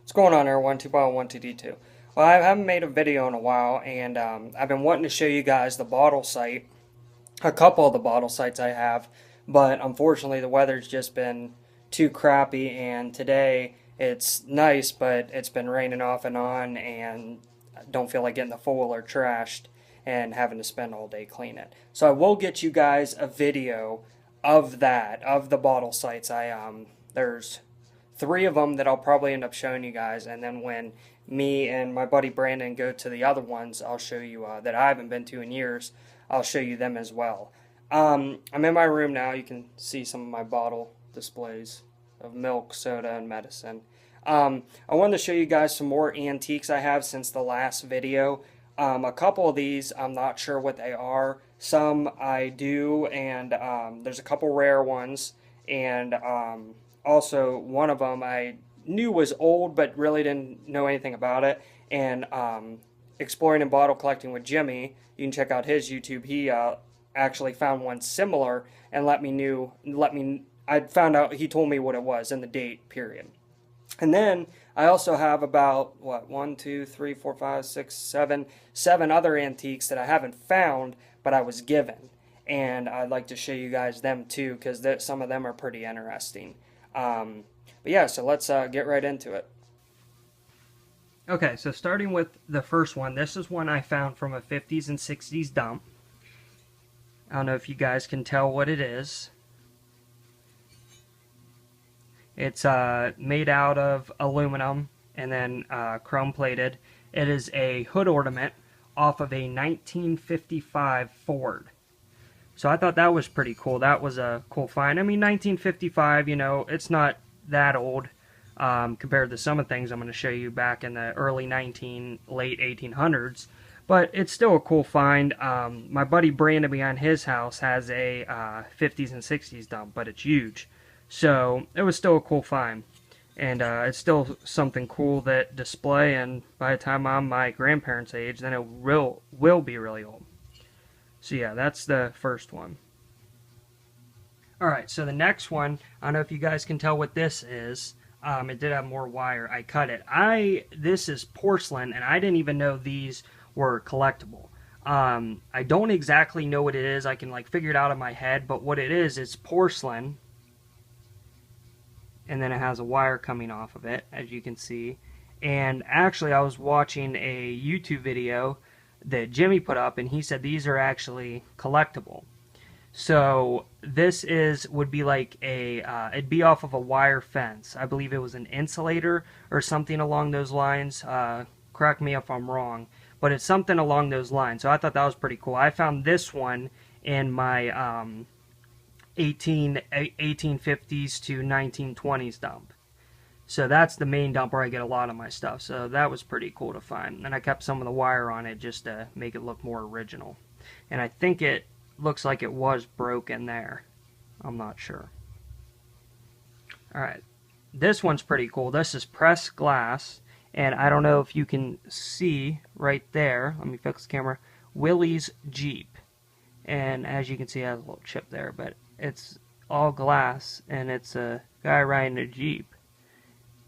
What's going on, everyone? 2 1 2D2. Well, I haven't made a video in a while, and I've been wanting to show you guys the bottle site, a couple of the bottle sites I have, but unfortunately the weather's just been too crappy, and today it's nice, but it's been raining off and on, and I don't feel like getting the full or trashed and having to spend all day cleaning it. So I will get you guys a video of that, of the bottle sites. There's three of them that I'll probably end up showing you guys, and then when me and my buddy Brandon go to the other ones, I'll show you that I haven't been to in years. I'll show you them as well. I'm in my room now. You can see some of my bottle displays of milk, soda, and medicine. I wanted to show you guys some more antiques I have since the last video. A couple of these, I'm not sure what they are. Some I do, and there's a couple rare ones, and also one of them I knew was old, but really didn't know anything about it. And Exploring and Bottle Collecting with Jimmy, you can check out his YouTube. He actually found one similar and I found out, he told me what it was and the date period. And then I also have about, what, 1, 2, 3, 4, 5, 6, 7 other antiques that I haven't found, but I was given. And I'd like to show you guys them too, because some of them are pretty interesting. But yeah, so let's get right into it. Okay, so starting with the first one, this is one I found from a 50s and 60s dump. I don't know if you guys can tell what it is. It's made out of aluminum and then chrome plated. It is a hood ornament off of a 1955 Ford. So I thought that was pretty cool. That was a cool find. I mean, 1955, you know, it's not that old compared to some of the things I'm going to show you back in the late 1800s. But it's still a cool find. My buddy Brandon behind his house has a 50s and 60s dump, but it's huge. So it was still a cool find. And it's still something cool that display, and by the time I'm my grandparents' age, then it will be really old. So yeah, that's the first one. Alright, so the next one, I don't know if you guys can tell what this is. It did have more wire. I cut it. This is porcelain, and I didn't even know these were collectible. I don't exactly know what it is. I can like figure it out in my head, but what it is, it's porcelain. And then it has a wire coming off of it, as you can see. And actually, I was watching a YouTube video that Jimmy put up, and he said these are actually collectible. So this would be like it'd be off of a wire fence. I believe it was an insulator or something along those lines. Correct me if I'm wrong, but it's something along those lines. So I thought that was pretty cool. I found this one in my 1850s to 1920s dump. So that's the main dump where I get a lot of my stuff. So that was pretty cool to find. And I kept some of the wire on it just to make it look more original. And I think it looks like it was broken there. I'm not sure. Alright. This one's pretty cool. This is pressed glass. And I don't know if you can see right there. Let me fix the camera. Willie's Jeep. And as you can see, it has a little chip there. But it's all glass. And it's a guy riding a Jeep.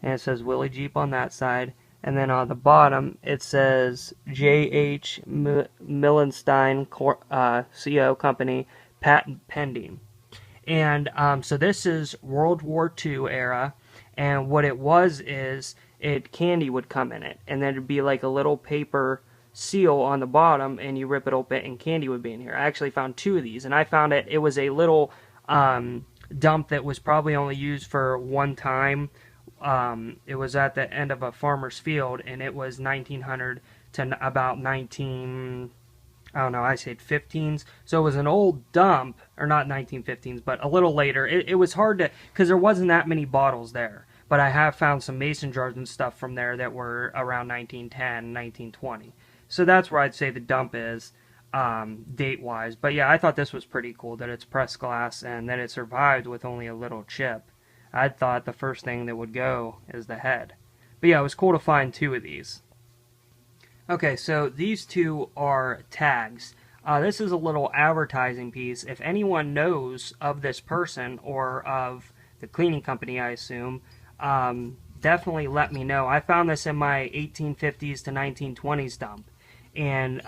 And it says Willie Jeep on that side. And then on the bottom, it says J.H. Millenstein CO Company, patent pending. And so this is World War II era. And what it was is candy would come in it. And then it'd be like a little paper seal on the bottom. And you rip it open and candy would be in here. I actually found 2 of these. And I found it was a little dump that was probably only used for one time. It was at the end of a farmer's field, and it was 1900 to about 19, I don't know, I said 15s. So it was an old dump, or not 1915s, but a little later. It was hard to, because there wasn't that many bottles there. But I have found some mason jars and stuff from there that were around 1910, 1920. So that's where I'd say the dump is, date-wise. But yeah, I thought this was pretty cool, that it's pressed glass, and that it survived with only a little chip. I thought the first thing that would go is the head. But yeah, it was cool to find 2 of these. Okay, so these 2 are tags. This is a little advertising piece. If anyone knows of this person or of the cleaning company, I assume, definitely let me know. I found this in my 1850s to 1920s dump, and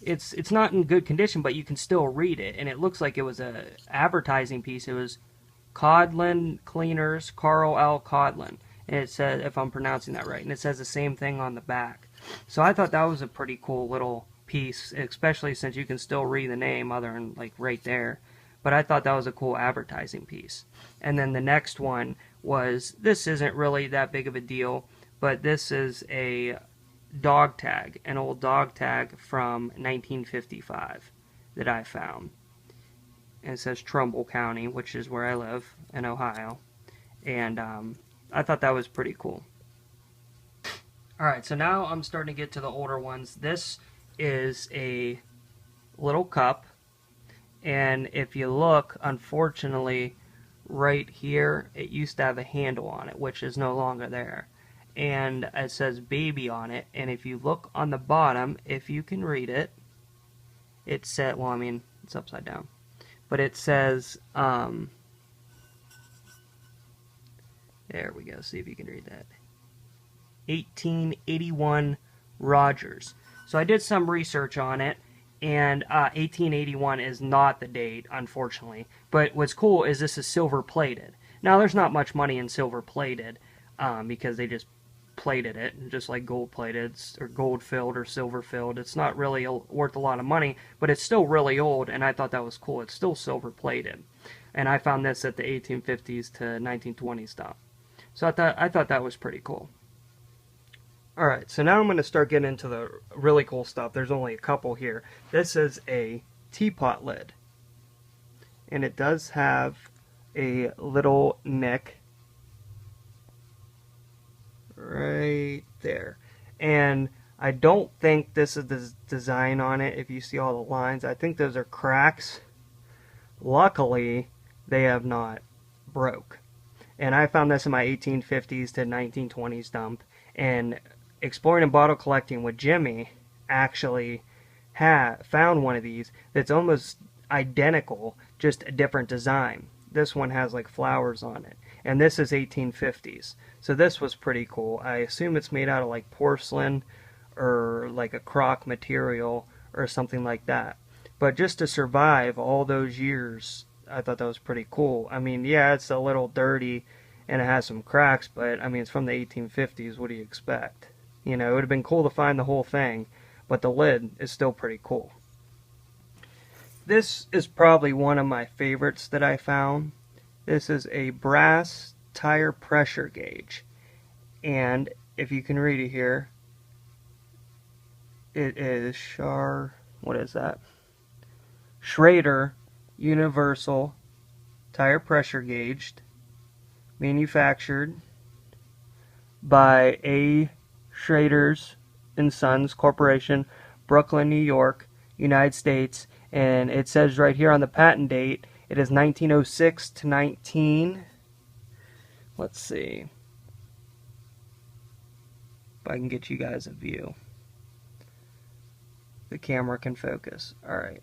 it's not in good condition, but you can still read it, and it looks like it was a advertising piece. It was Codlin Cleaners, Carl L. Codlin, and it says, if I'm pronouncing that right, and it says the same thing on the back. So I thought that was a pretty cool little piece, especially since you can still read the name other than like right there. But I thought that was a cool advertising piece. And then the next one was, this isn't really that big of a deal, but this is a dog tag, an old dog tag from 1955 that I found. And it says Trumbull County, which is where I live in Ohio. And I thought that was pretty cool. Alright, so now I'm starting to get to the older ones. This is a little cup, and if you look, unfortunately, right here, it used to have a handle on it, which is no longer there. And it says baby on it, and if you look on the bottom, if you can read it, it said, well, I mean, it's upside down, but it says, there we go, see if you can read that. 1881 Rogers. So I did some research on it, and 1881 is not the date, unfortunately. But what's cool is this is silver plated. Now there's not much money in silver plated because they just plated it, just like gold plated or gold filled or silver filled. It's not really worth a lot of money, but it's still really old, and I thought that was cool. It's still silver plated, and I found this at the 1850s to 1920s stuff. So I thought that was pretty cool. Alright, so now I'm going to start getting into the really cool stuff. There's only a couple here. This is a teapot lid. And it does have a little nick right there. And I don't think this is the design on it, if you see all the lines. I think those are cracks. Luckily, they have not broke. And I found this in my 1850s to 1920s dump. And exploring and bottle collecting with Jimmy actually found one of these that's almost identical, just a different design. This one has like flowers on it, and this is 1850s. So this was pretty cool. I assume it's made out of like porcelain or like a crock material or something like that. But just to survive all those years, I thought that was pretty cool. I mean, yeah, it's a little dirty and it has some cracks, but I mean, it's from the 1850s. What do you expect? You know, it would have been cool to find the whole thing, but the lid is still pretty cool. This is probably one of my favorites that I found. This is a brass tire pressure gauge. And if you can read it here, it is what is that? Schrader Universal Tire Pressure Gauge, manufactured by A. Schrader's and Sons Corporation, Brooklyn, New York, United States, and it says right here on the patent date, it is 1906 to let's see if I can get you guys a view. The camera can focus. Alright.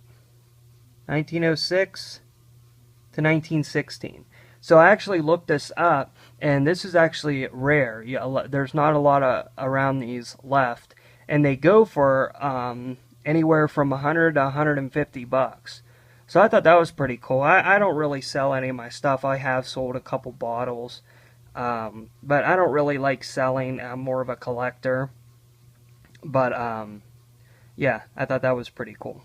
1906 to 1916. So I actually looked this up, and this is actually rare. There's not a lot around these left, and they go for anywhere from 100 to 150 bucks. So I thought that was pretty cool. I don't really sell any of my stuff. I have sold a couple bottles, but I don't really like selling. I'm more of a collector. But yeah, I thought that was pretty cool.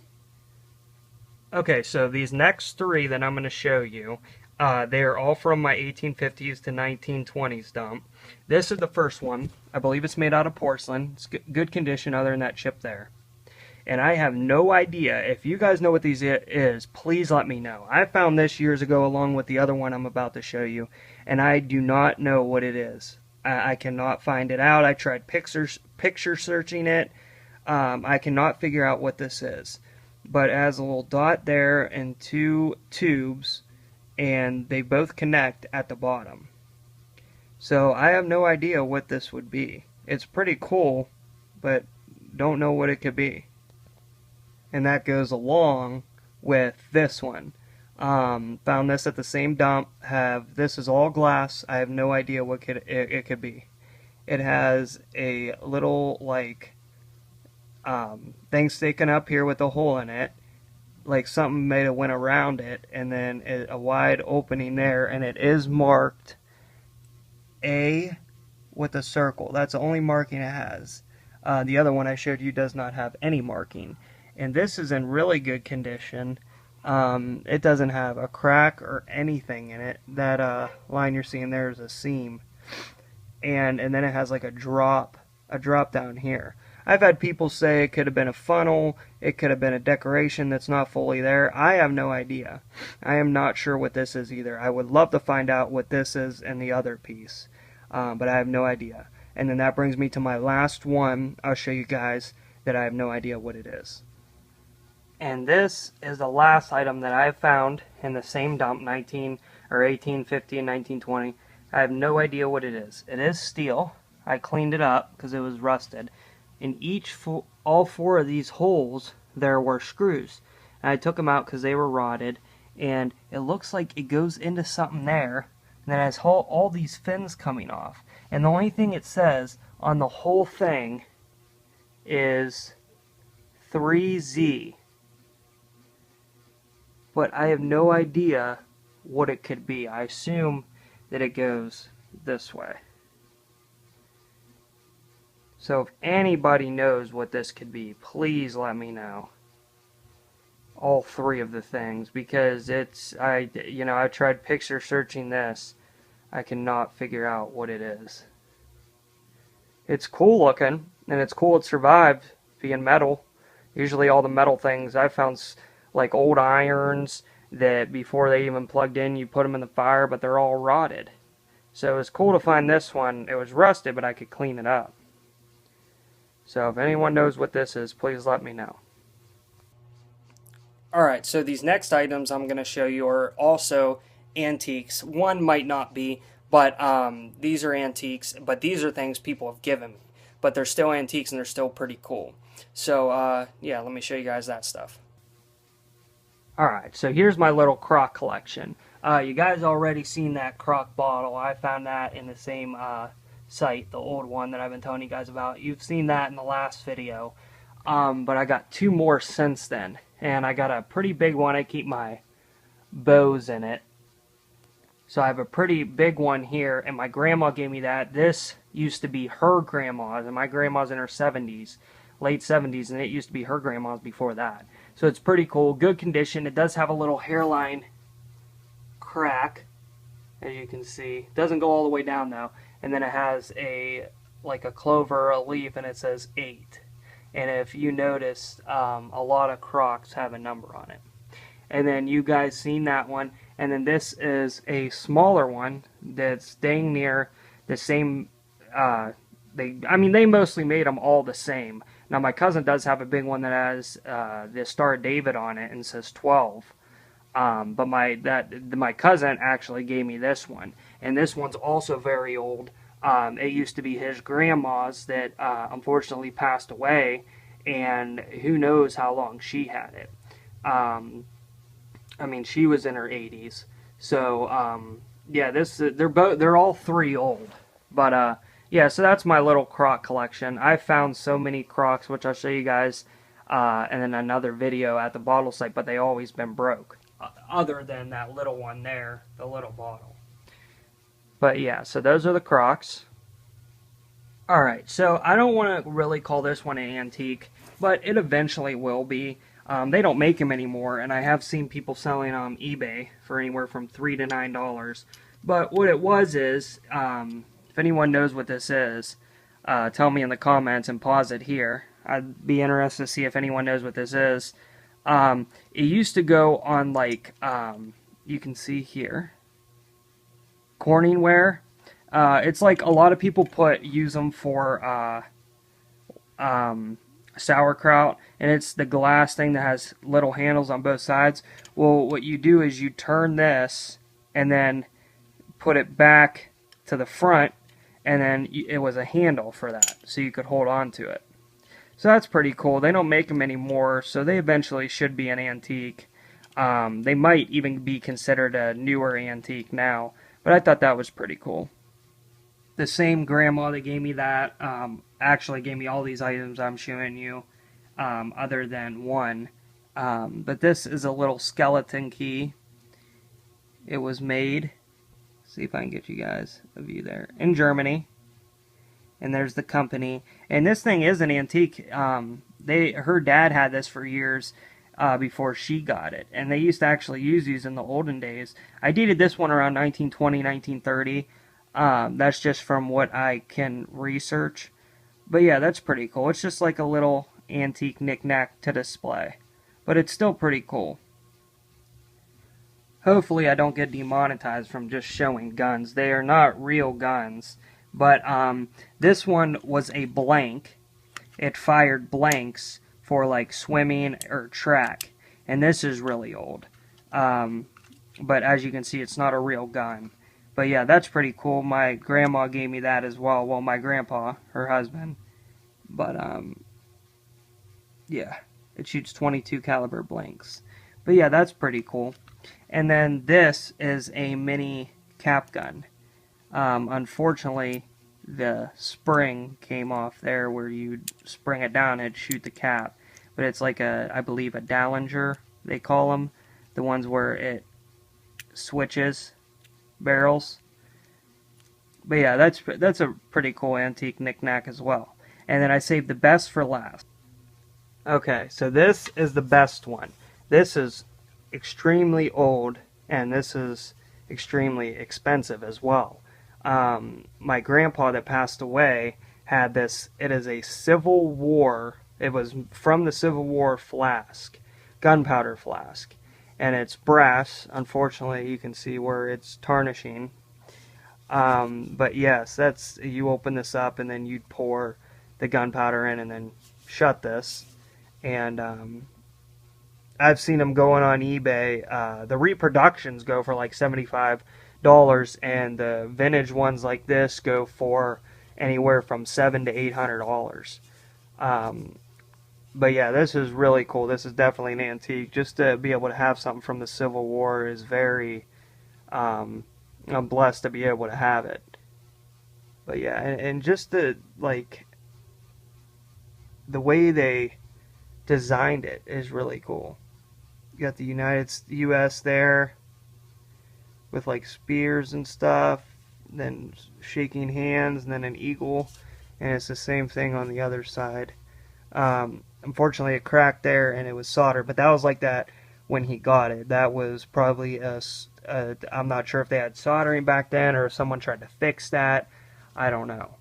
Okay, so these next three that I'm going to show you, they are all from my 1850s to 1920s dump. This is the first one. I believe it's made out of porcelain. It's good condition other than that chip there. And I have no idea. If you guys know what these is, please let me know. I found this years ago along with the other one I'm about to show you, and I do not know what it is. I cannot find it out. I tried picture searching it. I cannot figure out what this is. But it has a little dot there and two tubes, and they both connect at the bottom. So I have no idea what this would be. It's pretty cool, but don't know what it could be. And that goes along with this one, Found this at the same dump. This is all glass. I have no idea what it could be. It has a little like thing sticking up here with a hole in it, like something may have went around it, and then a wide opening there, and it is marked A with a circle. That's the only marking it has. The other one I showed you does not have any marking, and this is in really good condition. It doesn't have a crack or anything in it. That line you're seeing there is a seam, and then it has like a drop down here. I've had people say it could have been a funnel, it could have been a decoration that's not fully there. I have no idea. I am not sure what this is either. I would love to find out what this is and the other piece, but I have no idea. And then that brings me to my last one. I'll show you guys that I have no idea what it is. And this is the last item that I found in the same dump, 1850 and 1920. I have no idea what it is. It is steel. I cleaned it up because it was rusted. In all four of these holes, there were screws. And I took them out because they were rotted. And it looks like it goes into something there. And then it has all these fins coming off. And the only thing it says on the whole thing is 3Z. But I have no idea what it could be. I assume that it goes this way. So if anybody knows what this could be, please let me know. All three of the things, because I tried picture searching this. I cannot figure out what it is. It's cool looking, and it's cool it survived being metal. Usually all the metal things I found, like old irons that before they even plugged in, you put them in the fire, but they're all rotted. So it was cool to find this one. It was rusted, but I could clean it up. So if anyone knows what this is, please let me know. Alright, so these next items I'm going to show you are also antiques. One might not be, but these are antiques, but these are things people have given me. But they're still antiques and they're still pretty cool. So yeah, let me show you guys that stuff. Alright, so here's my little crock collection. You guys already seen that crock bottle. I found that in the same site, the old one that I've been telling you guys about. You've seen that in the last video, but I got two more since then, and I got a pretty big one. I keep my bows in it, so I have a pretty big one here, and my grandma gave me that. This used to be her grandma's, and my grandma's in her 70s, late 70s, and it used to be her grandma's before that. So it's pretty cool, good condition. It does have a little hairline crack, as you can see. It doesn't go all the way down though. And then it has like a clover, a leaf, and it says 8. And if you notice, a lot of crocks have a number on it. And then you guys seen that one. And then this is a smaller one that's dang near the same. They mostly made them all the same. Now my cousin does have a big one that has the Star of David on it and says 12. But my cousin actually gave me this one, and this one's also very old. It used to be his grandma's that unfortunately passed away, and who knows how long she had it. She was in her 80s. So yeah, they're all three old. But yeah, so that's my little crock collection. I found so many crocks, which I'll show you guys in another video at the bottle site, but they always been broke. Other than that little one there, the little bottle. But yeah, so those are the crocks. Alright, so I don't want to really call this one an antique, but it eventually will be. They don't make them anymore, and I have seen people selling on eBay for anywhere from $3 to $9. But what it was is, if anyone knows what this is, tell me in the comments and pause it here. I'd be interested to see if anyone knows what this is. It used to go on, like, you can see here, Corningware. It's like a lot of people use them for sauerkraut, and it's the glass thing that has little handles on both sides. Well, what you do is you turn this and then put it back to the front, and then it was a handle for that, so you could hold on to it. So that's pretty cool. They don't make them anymore, so they eventually should be an antique. They might even be considered a newer antique now, but I thought that was pretty cool. The same grandma that gave me that actually gave me all these items I'm showing you, other than one. But this is a little skeleton key. It was made, see if I can get you guys a view there, in Germany. And there's the company. And this thing is an antique. Her dad had this for years before she got it. And they used to actually use these in the olden days. I dated this one around 1920, 1930. That's just from what I can research. But yeah, that's pretty cool. It's just like a little antique knick-knack to display. But it's still pretty cool. Hopefully I don't get demonetized from just showing guns. They are not real guns. But this one was a blank. It fired blanks for like swimming or track. And this is really old. But as you can see, it's not a real gun. But yeah, that's pretty cool. My grandma gave me that as well. Well, my grandpa, her husband. But yeah, it shoots 22 caliber blanks. But yeah, that's pretty cool. And then this is a mini cap gun. Unfortunately, the spring came off there where you'd spring it down and it'd shoot the cap. But it's like I believe a Dallinger, they call them. The ones where it switches barrels. But yeah, that's a pretty cool antique knick-knack as well. And then I saved the best for last. Okay, so this is the best one. This is extremely old, and this is extremely expensive as well. My grandpa that passed away had this. It is a Civil War. It was from the Civil War flask, gunpowder flask, and it's brass. Unfortunately, you can see where it's tarnishing. But yes, you open this up and then you'd pour the gunpowder in and then shut this. And I've seen them going on eBay. The reproductions go for like $75, and the vintage ones like this go for anywhere from $700 to $800. But yeah, this is really cool. This is definitely an antique. Just to be able to have something from the Civil War is very. I'm blessed to be able to have it. But yeah, and just the way they designed it is really cool. You got the U.S. there with like spears and stuff, then shaking hands, and then an eagle, and it's the same thing on the other side. Unfortunately, it cracked there, and it was soldered, but that was like that when he got it. That was probably I'm not sure if they had soldering back then or if someone tried to fix that. I don't know.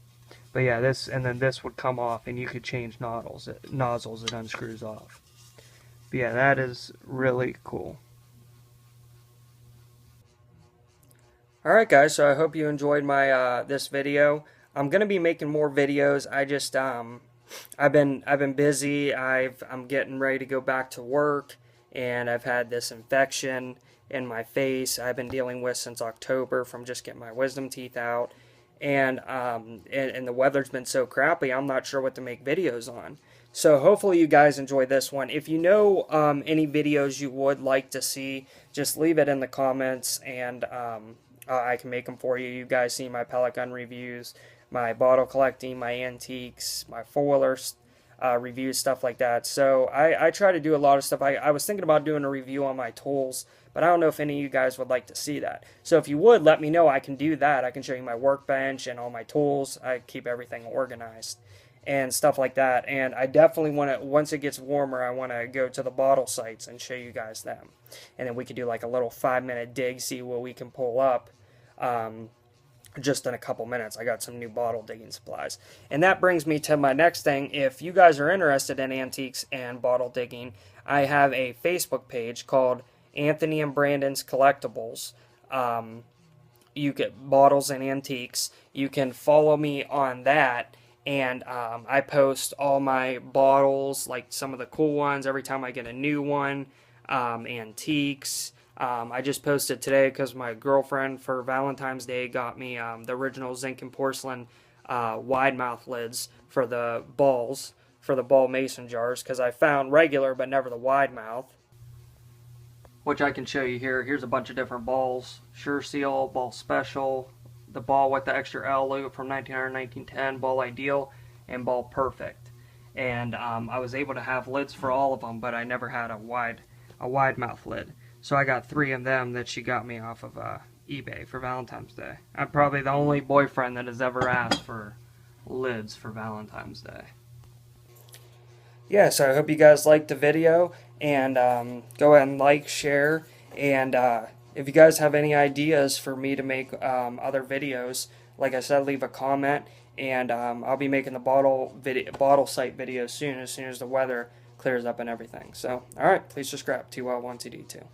But yeah, and then this would come off, and you could change nozzles. It unscrews off. But yeah, that is really cool. Alright guys, so I hope you enjoyed my this video. I'm gonna be making more videos. I just I've been busy. I'm getting ready to go back to work, and I've had this infection in my face I've been dealing with since October from just getting my wisdom teeth out. And the weather's been so crappy, I'm not sure what to make videos on. So hopefully you guys enjoy this one. If you know any videos you would like to see, just leave it in the comments, and I can make them for you. You guys see my pellet gun reviews, my bottle collecting, my antiques, my foilers reviews, stuff like that. So I try to do a lot of stuff. I was thinking about doing a review on my tools, but I don't know if any of you guys would like to see that. So if you would, let me know. I can do that. I can show you my workbench and all my tools. I keep everything organized and stuff like that. And I definitely want to, once it gets warmer, I want to go to the bottle sites and show you guys them. And then we could do like a little 5-minute dig, see what we can pull up just in a couple minutes. I got some new bottle digging supplies. And that brings me to my next thing. If you guys are interested in antiques and bottle digging, I have a Facebook page called Anthony and Brandon's Collectibles. You get bottles and antiques. You can follow me on that, and I post all my bottles, like some of the cool ones every time I get a new one, antiques. I just posted today because my girlfriend for Valentine's Day got me the original zinc and porcelain wide mouth lids for the balls, for the ball mason jars, because I found regular but never the wide mouth. which I can show you here. Here's a bunch of different balls. Sure Seal, Ball Special, the ball with the extra L loop from 1910, Ball Ideal, and Ball Perfect. And I was able to have lids for all of them, but I never had a wide mouth lid. So I got 3 of them that she got me off of eBay for Valentine's Day. I'm probably the only boyfriend that has ever asked for lids for Valentine's Day. Yeah, so I hope you guys liked the video, and go ahead and like, share, and if you guys have any ideas for me to make other videos, like I said, leave a comment, and I'll be making the bottle site video soon, as soon as the weather clears up and everything. So, alright, please subscribe to 1TD2.